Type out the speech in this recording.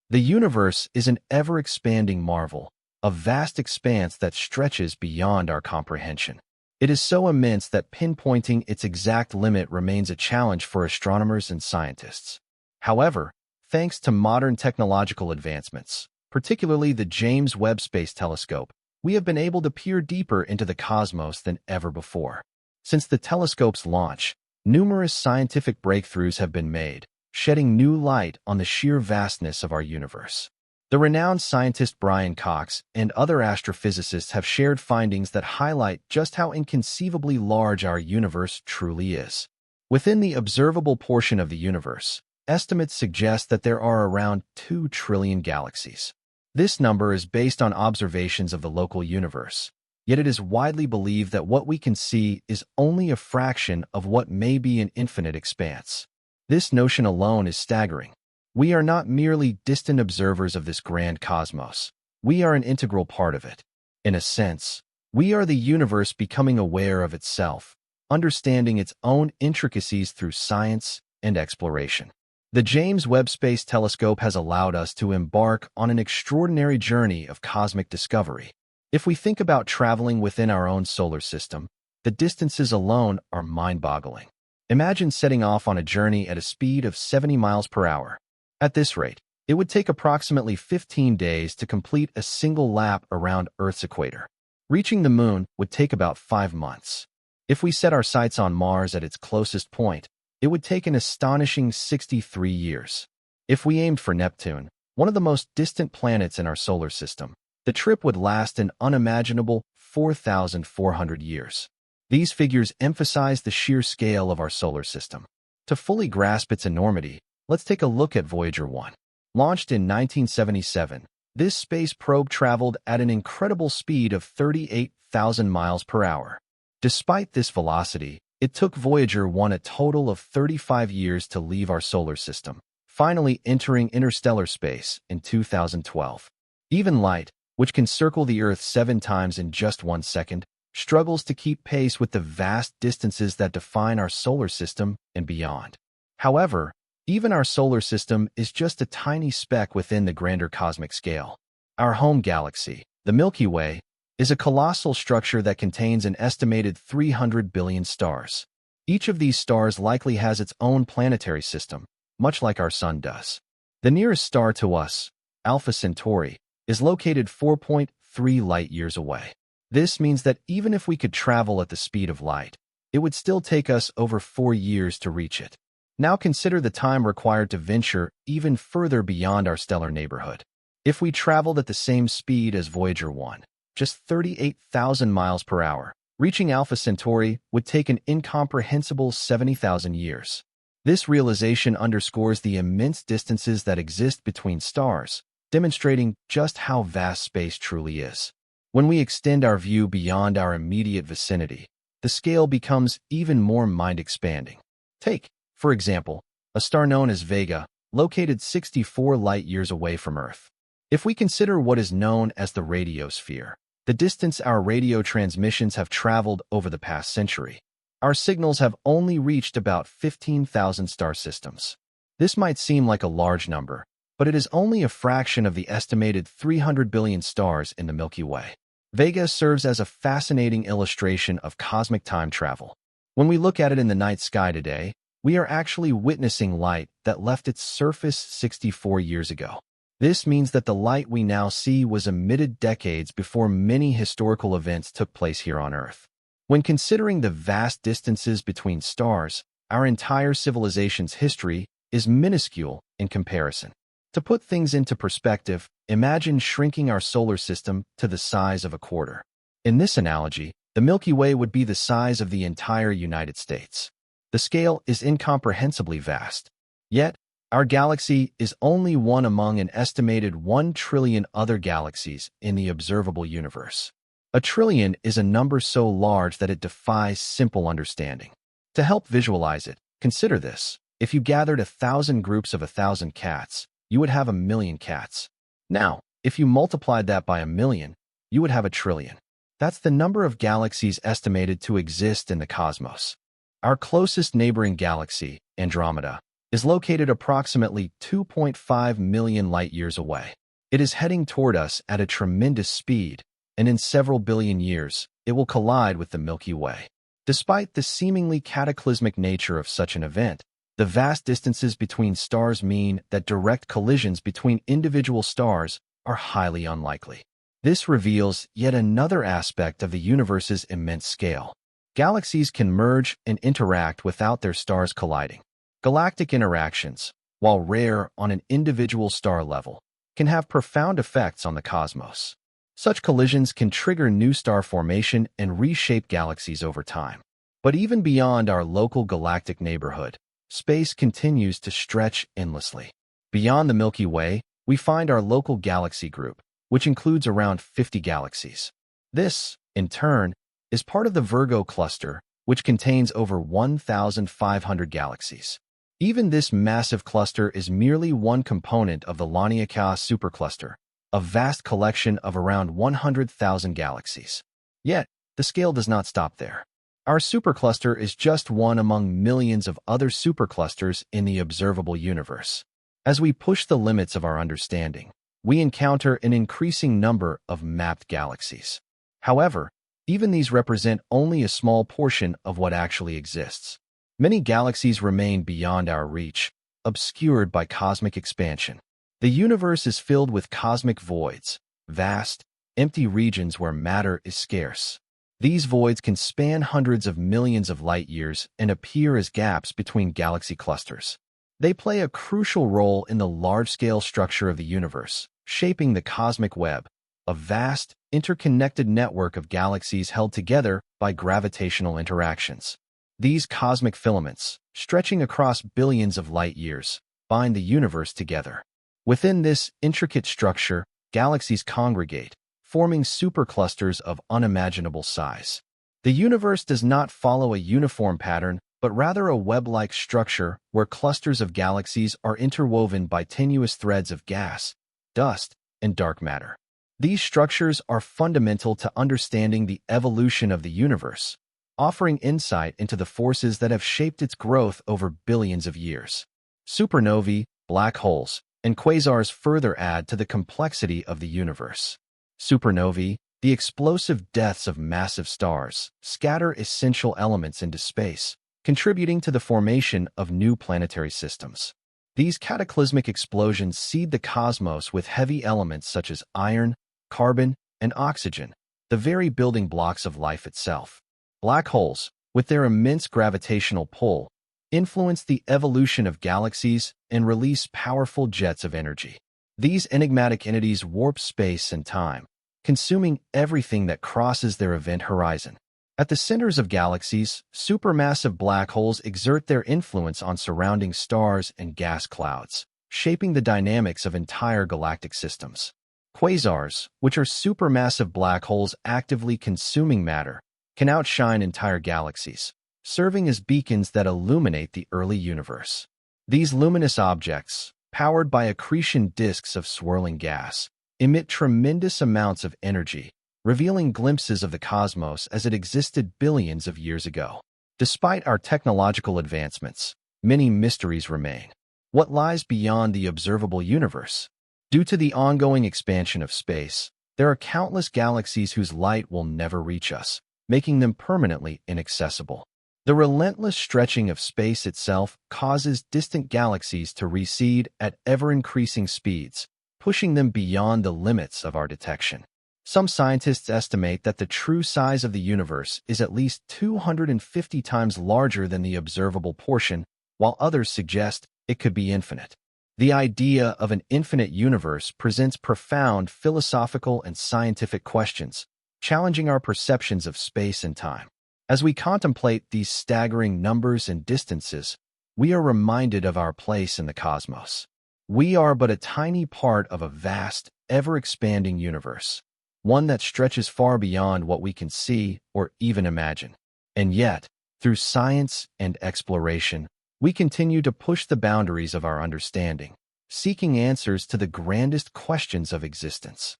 The universe is an ever-expanding marvel, a vast expanse that stretches beyond our comprehension. It is so immense that pinpointing its exact limit remains a challenge for astronomers and scientists. However, thanks to modern technological advancements, particularly the James Webb Space Telescope, we have been able to peer deeper into the cosmos than ever before. Since the telescope's launch, numerous scientific breakthroughs have been made, shedding new light on the sheer vastness of our universe. The renowned scientist Brian Cox and other astrophysicists have shared findings that highlight just how inconceivably large our universe truly is. Within the observable portion of the universe, estimates suggest that there are around 2 trillion galaxies. This number is based on observations of the local universe, yet it is widely believed that what we can see is only a fraction of what may be an infinite expanse. This notion alone is staggering. We are not merely distant observers of this grand cosmos. We are an integral part of it. In a sense, we are the universe becoming aware of itself, understanding its own intricacies through science and exploration. The James Webb Space Telescope has allowed us to embark on an extraordinary journey of cosmic discovery. If we think about traveling within our own solar system, the distances alone are mind-boggling. Imagine setting off on a journey at a speed of 70 miles per hour. At this rate, it would take approximately 15 days to complete a single lap around Earth's equator. Reaching the moon would take about 5 months. If we set our sights on Mars at its closest point, it would take an astonishing 63 years. If we aimed for Neptune, one of the most distant planets in our solar system, the trip would last an unimaginable 4,400 years. These figures emphasize the sheer scale of our solar system. To fully grasp its enormity, let's take a look at Voyager 1. Launched in 1977, this space probe traveled at an incredible speed of 38,000 miles per hour. Despite this velocity, it took Voyager 1 a total of 35 years to leave our solar system, finally entering interstellar space in 2012. Even light, which can circle the Earth 7 times in just 1 second, struggles to keep pace with the vast distances that define our solar system and beyond. However, even our solar system is just a tiny speck within the grander cosmic scale. Our home galaxy, the Milky Way, is a colossal structure that contains an estimated 300 billion stars. Each of these stars likely has its own planetary system, much like our Sun does. The nearest star to us, Alpha Centauri, is located 4.3 light-years away. This means that even if we could travel at the speed of light, it would still take us over 4 years to reach it. Now consider the time required to venture even further beyond our stellar neighborhood. If we traveled at the same speed as Voyager 1, just 38,000 miles per hour, reaching Alpha Centauri would take an incomprehensible 70,000 years. This realization underscores the immense distances that exist between stars, demonstrating just how vast space truly is. When we extend our view beyond our immediate vicinity, the scale becomes even more mind-expanding. Take, for example, a star known as Vega, located 64 light-years away from Earth. If we consider what is known as the radiosphere, the distance our radio transmissions have traveled over the past century, our signals have only reached about 15,000 star systems. This might seem like a large number, but it is only a fraction of the estimated 300 billion stars in the Milky Way. Vega serves as a fascinating illustration of cosmic time travel. When we look at it in the night sky today, we are actually witnessing light that left its surface 64 years ago. This means that the light we now see was emitted decades before many historical events took place here on Earth. When considering the vast distances between stars, our entire civilization's history is minuscule in comparison. To put things into perspective, imagine shrinking our solar system to the size of a quarter. In this analogy, the Milky Way would be the size of the entire United States. The scale is incomprehensibly vast. Yet, our galaxy is only one among an estimated 1 trillion other galaxies in the observable universe. A trillion is a number so large that it defies simple understanding. To help visualize it, consider this. If you gathered 1,000 groups of 1,000 cats, you would have 1,000,000 cats. Now, if you multiplied that by 1,000,000, you would have 1 trillion. That's the number of galaxies estimated to exist in the cosmos. Our closest neighboring galaxy, Andromeda, is located approximately 2.5 million light-years away. It is heading toward us at a tremendous speed, and in several billion years, it will collide with the Milky Way. Despite the seemingly cataclysmic nature of such an event, the vast distances between stars mean that direct collisions between individual stars are highly unlikely. This reveals yet another aspect of the universe's immense scale. Galaxies can merge and interact without their stars colliding. Galactic interactions, while rare on an individual star level, can have profound effects on the cosmos. Such collisions can trigger new star formation and reshape galaxies over time. But even beyond our local galactic neighborhood, space continues to stretch endlessly. Beyond the Milky Way, we find our local galaxy group, which includes around 50 galaxies. This, in turn, is part of the Virgo cluster, which contains over 1,500 galaxies. Even this massive cluster is merely one component of the Laniakea supercluster, a vast collection of around 100,000 galaxies. Yet, the scale does not stop there. Our supercluster is just one among millions of other superclusters in the observable universe. As we push the limits of our understanding, we encounter an increasing number of mapped galaxies. However, even these represent only a small portion of what actually exists. Many galaxies remain beyond our reach, obscured by cosmic expansion. The universe is filled with cosmic voids, vast, empty regions where matter is scarce. These voids can span hundreds of millions of light-years and appear as gaps between galaxy clusters. They play a crucial role in the large-scale structure of the universe, shaping the cosmic web, a vast, interconnected network of galaxies held together by gravitational interactions. These cosmic filaments, stretching across billions of light-years, bind the universe together. Within this intricate structure, galaxies congregate, forming superclusters of unimaginable size. The universe does not follow a uniform pattern, but rather a web-like structure where clusters of galaxies are interwoven by tenuous threads of gas, dust, and dark matter. These structures are fundamental to understanding the evolution of the universe, offering insight into the forces that have shaped its growth over billions of years. Supernovae, black holes, and quasars further add to the complexity of the universe. Supernovae, the explosive deaths of massive stars, scatter essential elements into space, contributing to the formation of new planetary systems. These cataclysmic explosions seed the cosmos with heavy elements such as iron, carbon, and oxygen, the very building blocks of life itself. Black holes, with their immense gravitational pull, influence the evolution of galaxies and release powerful jets of energy. These enigmatic entities warp space and time, consuming everything that crosses their event horizon. At the centers of galaxies, supermassive black holes exert their influence on surrounding stars and gas clouds, shaping the dynamics of entire galactic systems. Quasars, which are supermassive black holes actively consuming matter, can outshine entire galaxies, serving as beacons that illuminate the early universe. These luminous objects, powered by accretion disks of swirling gas, emit tremendous amounts of energy, revealing glimpses of the cosmos as it existed billions of years ago. Despite our technological advancements, many mysteries remain. What lies beyond the observable universe? Due to the ongoing expansion of space, there are countless galaxies whose light will never reach us, making them permanently inaccessible. The relentless stretching of space itself causes distant galaxies to recede at ever-increasing speeds, pushing them beyond the limits of our detection. Some scientists estimate that the true size of the universe is at least 250 times larger than the observable portion, while others suggest it could be infinite. The idea of an infinite universe presents profound philosophical and scientific questions, challenging our perceptions of space and time. As we contemplate these staggering numbers and distances, we are reminded of our place in the cosmos. We are but a tiny part of a vast, ever-expanding universe, one that stretches far beyond what we can see or even imagine. And yet, through science and exploration, we continue to push the boundaries of our understanding, seeking answers to the grandest questions of existence.